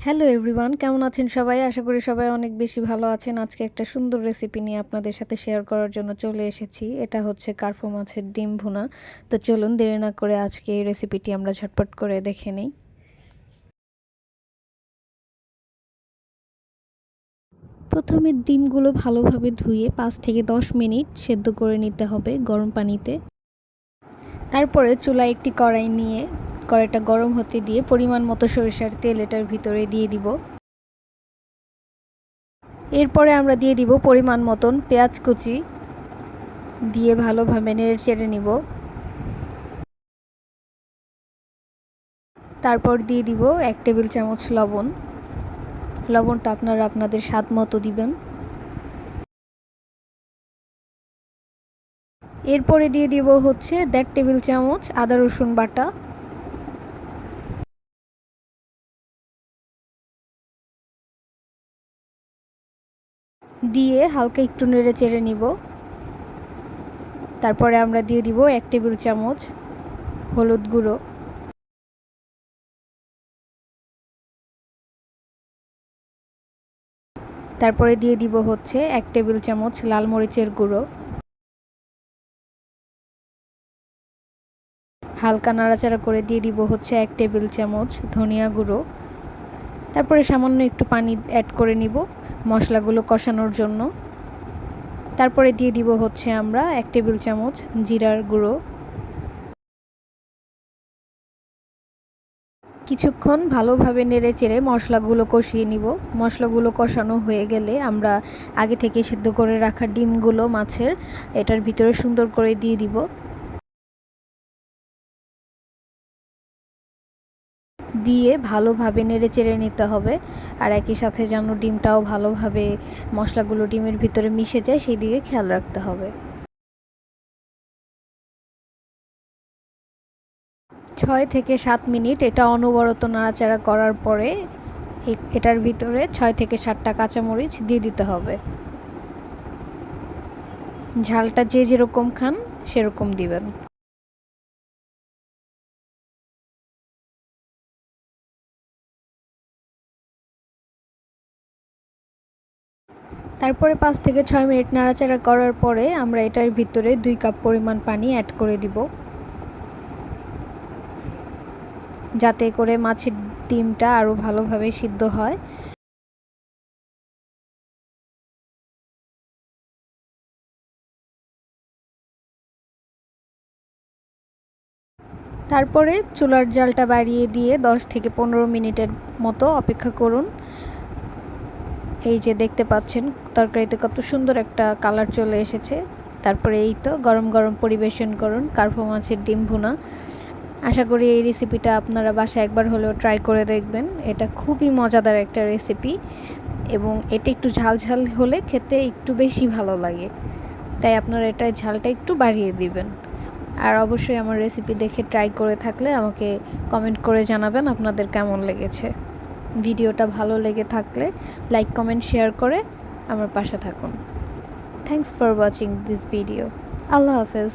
Hello everyone, কেমন আছেন সবাই? আশা করি সবাই অনেক বেশি ভালো আছেন। আজকে একটা সুন্দর রেসিপি নিয়ে আপনাদের সাথে শেয়ার করার জন্য চলে এসেছি। এটা হচ্ছে কার্ফু মাছের ডিম ভুনা। তো চলুন দেরি না করে আজকে এই রেসিপিটি আমরা ঝটপট করে দেখে নিই। প্রথমে ডিমগুলো ভালোভাবে ধুয়ে 5 থেকে 10 মিনিট সেদ্ধ করে নিতে হবে গরম পানিতে। তারপরে চুলায় একটি কড়াই নিয়ে কড়াইটা গরম হতে দিয়ে পরিমাণ মতো সরিষার তেল এটার ভিতরে দিয়ে দিব। এরপরে আমরা দিয়ে দিব পরিমাণ মতন পেঁয়াজ কুচি, দিয়ে ভালোভাবে নেড়ে চেড়ে নিব। তারপর দিয়ে দিব 1 টেবিল চামচ লবণ। লবণটা আপনারা আপনাদের স্বাদ মতো দিবেন। এরপরে দিয়ে দিব হচ্ছে 1.5 টেবিল চামচ আদা রসুন বাটা। দিয়ে হালকা একটু নেড়ে চেড়ে নিব। তারপরে আমরা দিয়ে দিব 1 টেবিল চামচ হলুদ গুঁড়ো। তারপরে দিয়ে দিব হচ্ছে 1 টেবিল চামচ লাল মরিচের গুঁড়ো। হালকা নাড়াচাড়া করে দিয়ে দিব হচ্ছে 1 টেবিল চামচ ধনিয়া গুঁড়ো। তারপরে সামান্য একটু পানি অ্যাড করে নিব মশলাগুলো কষানোর জন্য। তারপরে দিয়ে দিব হচ্ছে আমরা 1 টেবিল চামচ জিরার গুঁড়ো। কিছুক্ষণ ভালোভাবে নেড়ে চেড়ে মশলাগুলো কষিয়ে নিব। মশলাগুলো কষানো হয়ে গেলে আমরা আগে থেকে সিদ্ধ করে রাখা ডিমগুলো মাছের এটার ভিতরে সুন্দর করে দিয়ে দিব। দিয়ে ভালোভাবে নেড়ে চেড়ে নিতে হবে। আর একই সাথে যেন ডিমটাও ভালোভাবে মশলাগুলো ডিমের ভিতরে মিশে যায় সেই দিকে খেয়াল রাখতে হবে। 6 থেকে 7 মিনিট এটা অনবরত নাড়াচাড়া করার পরে এটার ভিতরে 6 থেকে 7টা কাঁচামরিচ দিয়ে দিতে হবে। ঝালটা যে যেরকম খান সেরকম দিবেন। তারপরে 5 থেকে 6 মিনিট নাড়াচাড়া করার পরে আমরা এটার ভিতরে 2 কাপ পরিমাণ পানি অ্যাড করে দিব, যাতে করে মাছের ডিমটা আরও ভালোভাবে সিদ্ধ হয়। তারপরে চুলার জালটা বাড়িয়ে দিয়ে 10 থেকে 15 মিনিটের মতো অপেক্ষা করুন। এই যে দেখতে পাচ্ছেন তরকারিতে কত সুন্দর একটা কালার চলে এসেছে। তারপরে এই তো গরম গরম পরিবেশন করুন কার্ফু মাছের ডিম ভুনা। আশা করি এই রেসিপিটা আপনারা বাসায় একবার হলেও ট্রাই করে দেখবেন। এটা খুবই মজাদার একটা রেসিপি এবং এটা একটু ঝাল ঝাল হলে খেতে একটু বেশি ভালো লাগে, তাই আপনারা এটা ঝালটা একটু বাড়িয়ে দিবেন। আর অবশ্যই আমার রেসিপি দেখে ট্রাই করে থাকলে আমাকে কমেন্ট করে জানাবেন আপনাদের কেমন লেগেছে। ভিডিওটা ভালো লেগে থাকলে লাইক কমেন্ট শেয়ার করে আমার পাশে থাকুন। Thanks for watching this video. আল্লাহ হাফেজ।